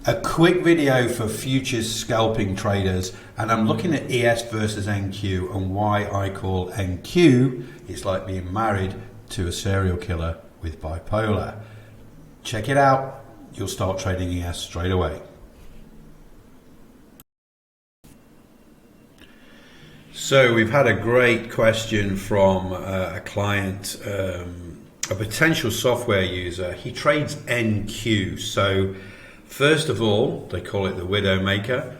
A quick video for futures scalping traders, and I'm looking at ES versus NQ and why I call NQ it's like being married to a serial killer with bipolar. Check it out, you'll start trading ES straight away. So we've had a great question from a client, a potential software user. He trades NQ. So first of all, they call it the Widowmaker.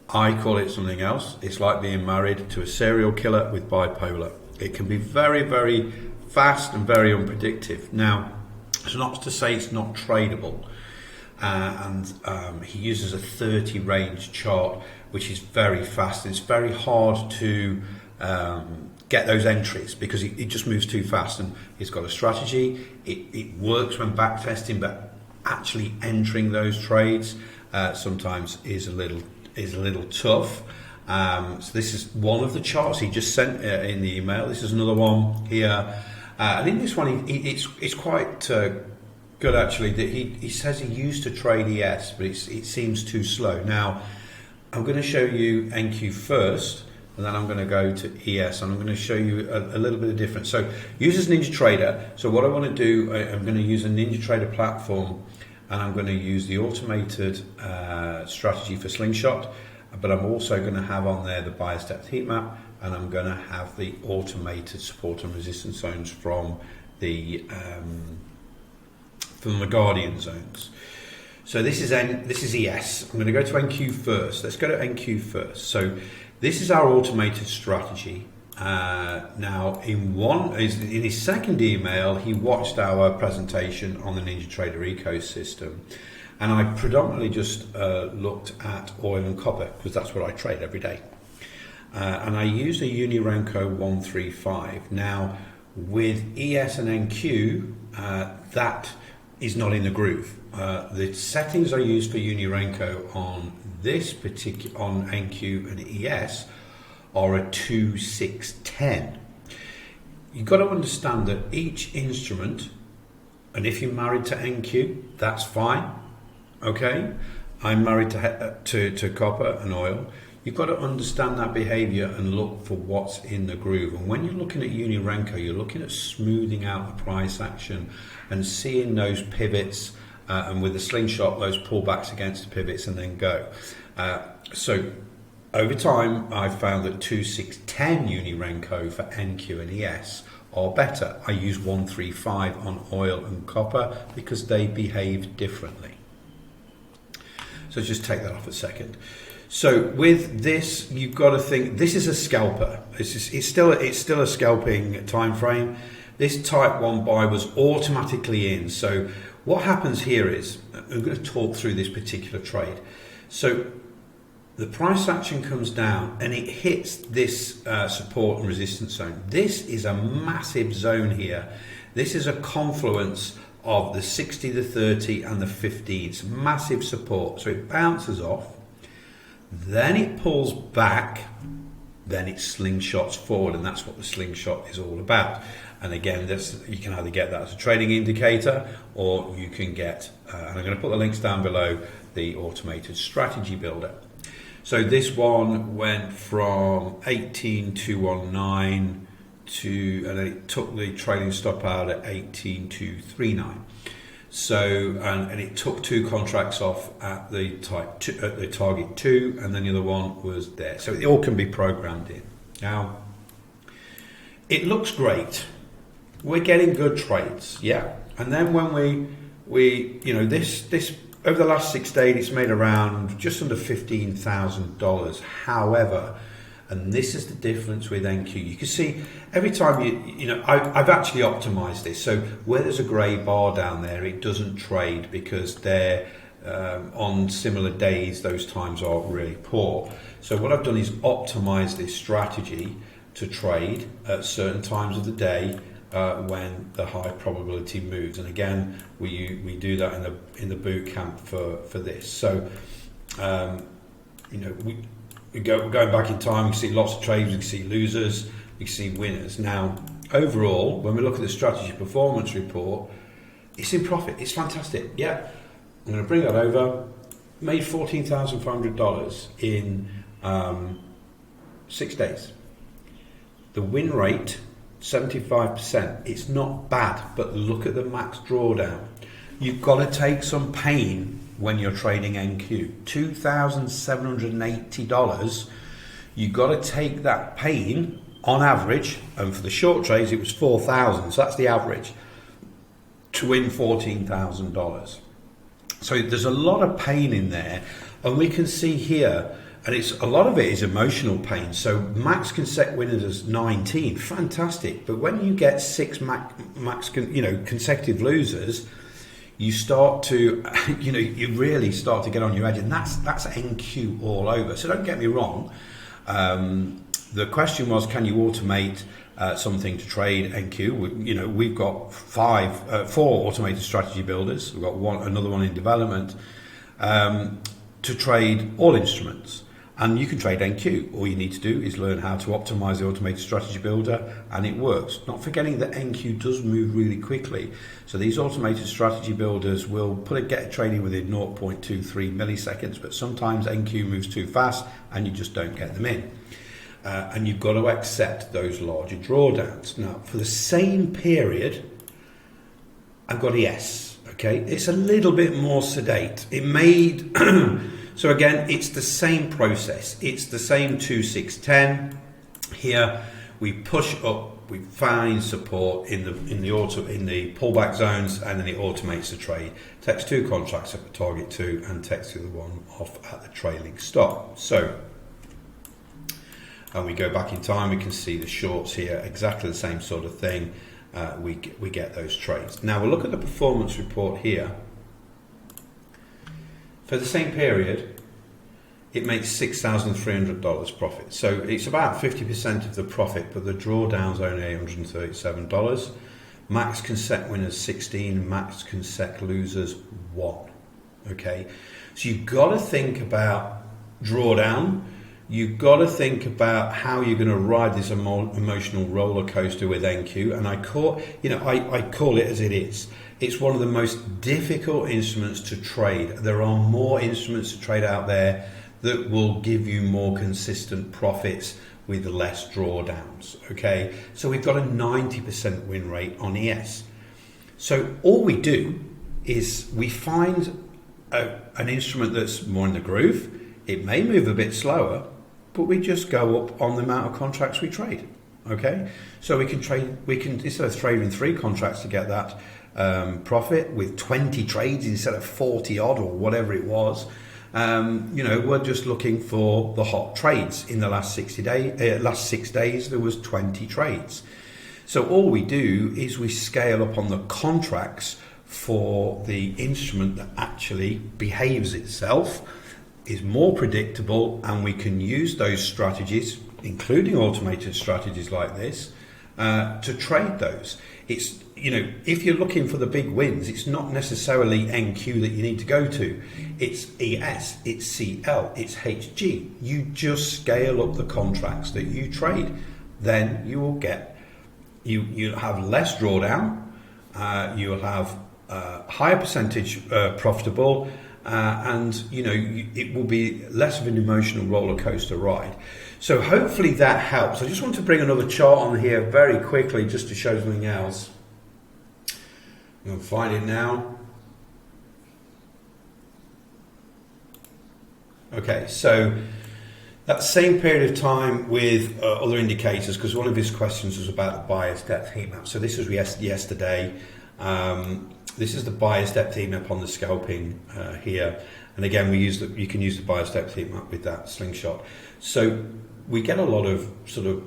I call it something else. It's like being married to a serial killer with bipolar. It can be very, very fast and very unpredictable. Now, it's not to say it's not tradable. He uses a 30 range chart, which is very fast. It's very hard to get those entries because it just moves too fast, and it's got a strategy. It works when back testing, but actually entering those trades sometimes is a little tough. So this is one of the charts he just sent in the email. This is another one here, and in this one it's quite good actually. That he says he used to trade ES, but it seems too slow. Now I'm going to show you NQ first, and then I'm going to go to ES, and I'm going to show you a little bit of difference. So uses NinjaTrader. So what I want to do, I'm going to use a NinjaTrader platform, and I'm going to use the automated strategy for Slingshot, but I'm also going to have on there the bias depth heat map, and I'm going to have the automated support and resistance zones from the Guardian zones. So this is ES. I'm going to go to NQ first. Let's go to NQ first. So this is our automated strategy. Now, in his second email, he watched our presentation on the NinjaTrader ecosystem, and I predominantly just looked at oil and copper because that's what I trade every day. And I used a Unirenko 135. Now, with ES and NQ, that is not in the groove. The settings I use for Unirenko on NQ and ES are a 2-6-10. You've got to understand that each instrument, and if you're married to NQ, that's fine. Okay, I'm married to copper and oil. You've got to understand that behavior and look for what's in the groove. And when you're looking at Unirenko, you're looking at smoothing out the price action and seeing those pivots, and with the Slingshot, those pullbacks against the pivots and then go. So over time, I've found that 2-6-10 Unirenko for NQ and ES are better. I use 135 on oil and copper because they behave differently. So just take that off a second. So with this, you've got to think this is a scalper. It's still a scalping time frame. This type 1 buy was automatically in. So what happens here is, I'm going to talk through this particular trade. So the price action comes down and it hits this support and resistance zone. This is a massive zone here. This is a confluence of the 60, the 30 and the 50. It's massive support. So it bounces off, then it pulls back, then it slingshots forward, and that's what the slingshot is all about. And again, you can either get that as a trading indicator, or you can get, and I'm going to put the links down below, the automated strategy builder. So this one went from 18,219 and then it took the trading stop out at 18,239. So and it took two contracts off at the target 2, and then the other one was there. So it all can be programmed in. Now it looks great. We're getting good trades, yeah. And then when we this over the last 6 days, it's made around just under $15,000. However, and this is the difference with NQ. You can see every time I've actually optimized this. So where there's a grey bar down there, it doesn't trade because they're on similar days. Those times are really poor. So what I've done is optimize this strategy to trade at certain times of the day when the high probability moves. And again, we do that in the boot camp for this. So we're going back in time. We see lots of trades. We see losers. We see winners. Now, overall, when we look at the strategy performance report, it's in profit. It's fantastic. Yeah, I'm going to bring that over. made $14,500 in 6 days. The win rate, 75%. It's not bad, but look at the max drawdown. You've got to take some pain when you're trading NQ. $2,780. You've got to take that pain on average, and for the short trades it was 4,000, so that's the average, to win $14,000. So there's a lot of pain in there, and we can see here, and it's a lot of it is emotional pain. So max consec winners is 19, fantastic, but when you get 6 consecutive losers, you start to, you really start to get on your edge, and that's NQ all over. So don't get me wrong. The question was, can you automate something to trade NQ? We've got 4 automated strategy builders. We've got another one in development to trade all instruments. And you can trade NQ. All you need to do is learn how to optimize the automated strategy builder, and it works. Not forgetting that NQ does move really quickly. So these automated strategy builders will get it trading within 0.23 milliseconds, but sometimes NQ moves too fast and you just don't get them in. And you've got to accept those larger drawdowns. Now, for the same period, I've got ES. Okay, it's a little bit more sedate. It made so again, it's the same process. It's the same 2-6-10. Here we push up, we find support in the pullback zones, and then it automates the trade. Takes 2 contracts up at target 2 and takes the other one off at the trailing stop. So, and we go back in time, we can see the shorts here, exactly the same sort of thing. We get those trades. Now we'll look at the performance report here. For the same period, it makes $6,300 profit. So it's about 50% of the profit, but the drawdown's only $837. Max consec winners 16, max consec losers 1. Okay, so you've got to think about drawdown. You've got to think about how you're going to ride this emotional roller coaster with NQ, and I call it as it is. It's one of the most difficult instruments to trade. There are more instruments to trade out there that will give you more consistent profits with less drawdowns. Okay, so we've got a 90% win rate on ES. So all we do is we find an instrument that's more in the groove. It may move a bit slower, but we just go up on the amount of contracts we trade. Okay, so we can instead of trading 3 contracts to get that profit with 20 trades instead of 40 odd or whatever it was. We're just looking for the hot trades. In the last 6 days, there was 20 trades. So all we do is we scale up on the contracts for the instrument that actually behaves itself, is more predictable, and we can use those strategies, including automated strategies like this, to trade those. It's, if you're looking for the big wins, it's not necessarily NQ that you need to go to. It's ES, it's CL, it's HG. You just scale up the contracts that you trade. Then you will get, you'll have less drawdown, you'll have higher percentage profitable, and it will be less of an emotional roller coaster ride. So hopefully that helps. I just want to bring another chart on here very quickly just to show something else. I'm going to find it now. Okay, so that same period of time with other indicators, because one of his questions was about the bias depth heat map. So this was yesterday. This is the bias depth heat map on the scalping here, and again you can use the bias depth heat map with that slingshot. So we get a lot of sort of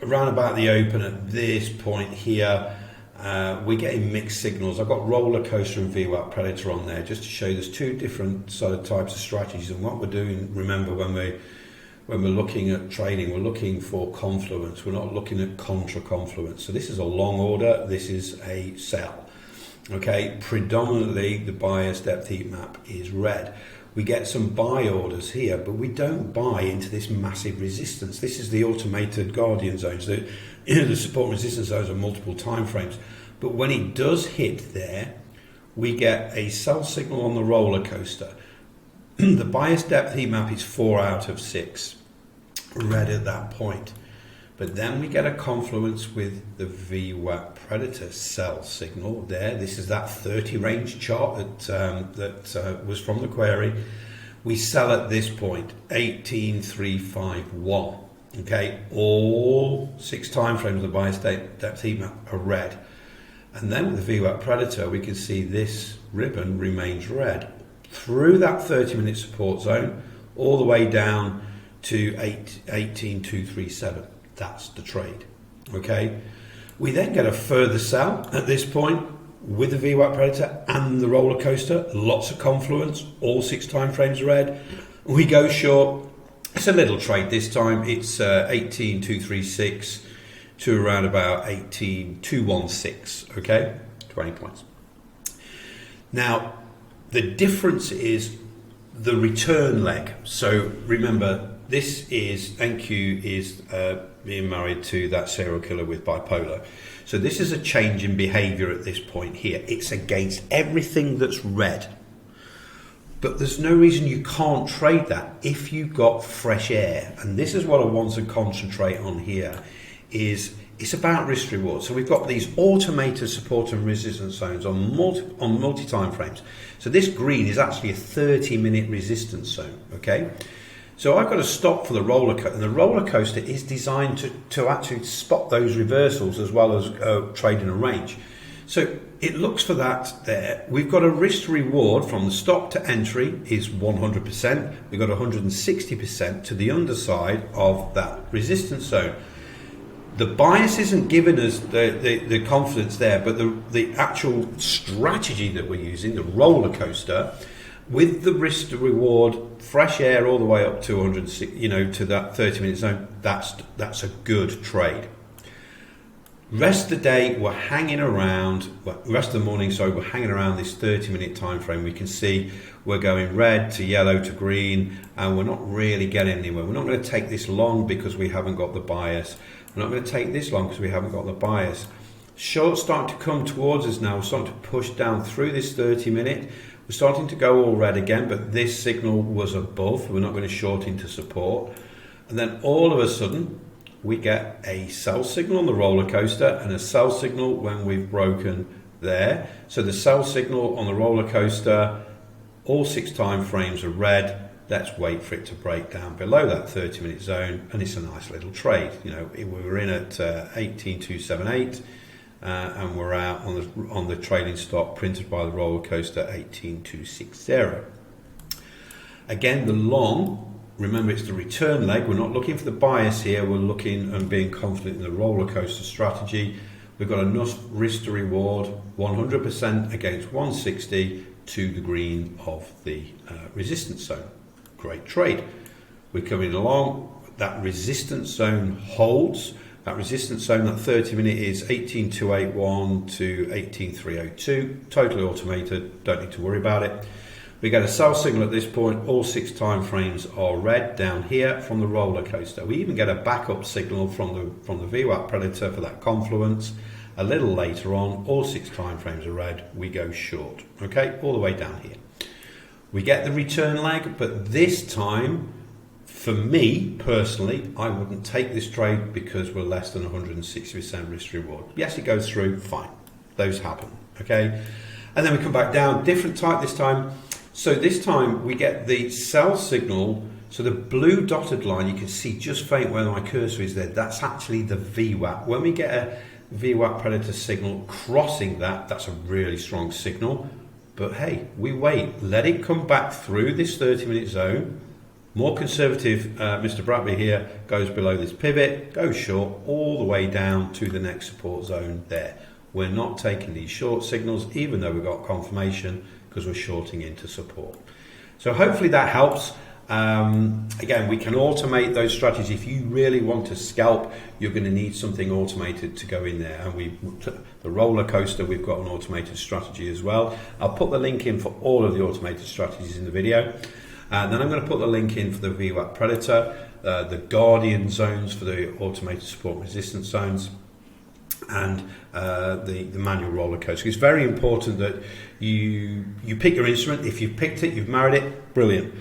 around about the open at this point here. We're getting mixed signals. I've got roller coaster and VWAP predator on there just to show you there's 2 different sort of types of strategies, and what we're doing, remember, when we're looking at trading, we're looking for confluence. We're not looking at contra confluence. So this is a long order, this is a sell. Okay, predominantly the bias depth heat map is red. We get some buy orders here, but we don't buy into this massive resistance. This is the automated guardian zones. The support and resistance zones are multiple time frames. But when it does hit there, we get a sell signal on the roller coaster. The bias depth heat map is 4 out of 6 red at that point. But then we get a confluence with the VWAP Predator sell signal there. This is that 30 range chart that was from the query. We sell at this point 18,351. Okay, all 6 time frames of the bias depth heat map are red. And then with the VWAP Predator, we can see this ribbon remains red through that 30-minute support zone, all the way down to 18,237. That's the trade. Okay, we then get a further sell at this point with the VWAP Predator and the roller coaster. Lots of confluence, all 6 time frames are red. We go short. It's a little trade this time. It's 18,236 to around about 18,216. Okay, 20 points. Now, the difference is the return leg. So remember, this is NQ is being married to that serial killer with bipolar. So this is a change in behavior at this point here. It's against everything that's red. But there's no reason you can't trade that if you've got fresh air. And this is what I want to concentrate on here, is it's about risk reward. So we've got these automated support and resistance zones on multi time frames. So this green is actually a 30-minute resistance zone, okay? So I've got to stop for the roller coaster, and the roller coaster is designed to actually spot those reversals as well as trading a range. So it looks for that there. We've got a risk reward from the stop to entry is 100%. We've got 160% to the underside of that resistance zone. The bias isn't giving us the confidence there, but the actual strategy that we're using, the roller coaster, with the risk to reward, fresh air all the way up to 160, to that 30-minute zone, that's a good trade. Rest of the day we're hanging around, rest of the morning, we're hanging around this 30-minute time frame. We can see we're going red to yellow to green, and we're not really getting anywhere. We're not going to take this long because we haven't got the bias. We're not going to take this long because we haven't got the bias. Short's starting to come towards us now. We're starting to push down through this 30-minute. We're starting to go all red again, but this signal was above. We're not going to short into support. And then all of a sudden, we get a sell signal on the roller coaster and a sell signal when we've broken there. So the sell signal on the roller coaster, all 6 time frames are red. Let's wait for it to break down below that 30-minute zone, and it's a nice little trade. We were in at 18,278. And we're out on the trading stop printed by the roller coaster 18,260. Again, the long, remember it's the return leg. We're not looking for the bias here. We're looking and being confident in the roller coaster strategy. We've got enough risk to reward, 100% against 160 to the green of the resistance zone. Great trade. We're coming along. That resistance zone holds. That resistance zone, that 30-minute is 18,281 to 18,302. Totally automated, don't need to worry about it. We get a sell signal at this point. All 6 time frames are red down here from the roller coaster. We even get a backup signal from the VWAP Predator for that confluence. A little later on, all 6 time frames are red. We go short, okay, all the way down here. We get the return leg, but this time, for me, personally, I wouldn't take this trade because we're less than 160% risk reward. Yes, it goes through, fine. Those happen, okay? And then we come back down, different type this time. So this time we get the sell signal. So the blue dotted line, you can see just faint where my cursor is there. That's actually the VWAP. When we get a VWAP Predator signal crossing that, that's a really strong signal. But hey, we wait. Let it come back through this 30-minute zone. More conservative, Mr. Bradley here goes below this pivot, goes short all the way down to the next support zone there. We're not taking these short signals, even though we've got confirmation, because we're shorting into support. So hopefully that helps. Again, we can automate those strategies. If you really want to scalp, you're going to need something automated to go in there. And the roller coaster, we've got an automated strategy as well. I'll put the link in for all of the automated strategies in the video. And then I'm going to put the link in for the VWAP Predator, the Guardian zones for the automated support resistance zones, and the manual roller coaster. It's very important that You pick your instrument. If you've picked it, you've married it, brilliant.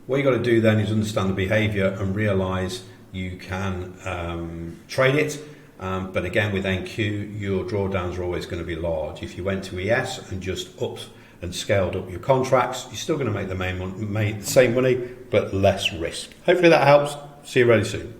What you got to do then is understand the behaviour and realise you can trade it. But again, with NQ, your drawdowns are always going to be large. If you went to ES and just upped and scaled up your contracts, you're still going to make the same money, but less risk. Hopefully that helps. See you really soon.